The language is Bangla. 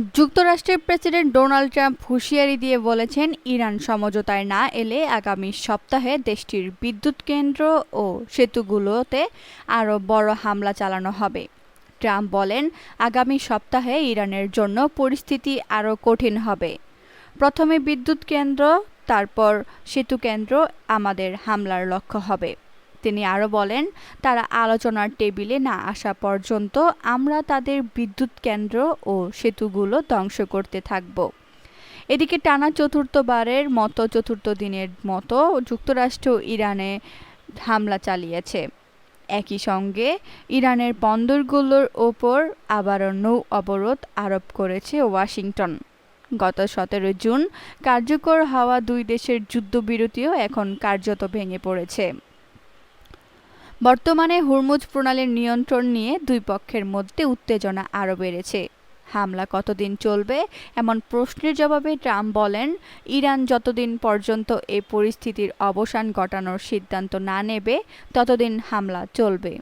যুক্তরাষ্ট্রের প্রেসিডেন্ট ডোনাল্ড ট্রাম্প হুঁশিয়ারি দিয়ে বলেছেন, ইরান সমঝোতায় না এলে আগামী সপ্তাহে দেশটির বিদ্যুৎ কেন্দ্র ও সেতুগুলোতে আরও বড় হামলা চালানো হবে। ট্রাম্প বলেন, আগামী সপ্তাহে ইরানের জন্য পরিস্থিতি আরও কঠিন হবে। প্রথমে বিদ্যুৎ কেন্দ্র, তারপর সেতু কেন্দ্র আমাদের হামলার লক্ষ্য হবে। তিনি আরও বলেন, তারা আলোচনার টেবিলে না আসা পর্যন্ত আমরা তাদের বিদ্যুৎ কেন্দ্র ও সেতুগুলো ধ্বংস করতে থাকব। এদিকে টানা চতুর্থ দিনের মতো যুক্তরাষ্ট্র ইরানে হামলা চালিয়েছে। একই সঙ্গে ইরানের বন্দরগুলোর ওপর আবারও নৌ অবরোধ আরোপ করেছে ওয়াশিংটন। গত 17 জুন কার্যকর হওয়া দুই দেশের যুদ্ধবিরতিও এখন কার্যত ভেঙে পড়েছে। বর্তমানে হুরমুজ প্রণালীর নিয়ন্ত্রণ নিয়ে দুই পক্ষের মধ্যে উত্তেজনা আরও বেড়েছে। হামলা কতদিন চলবে এমন প্রশ্নের জবাবে ট্রাম্প বলেন, ইরান যতদিন পর্যন্ত এই পরিস্থিতির অবসান ঘটানোর সিদ্ধান্ত না নেবে ততদিন হামলা চলবে।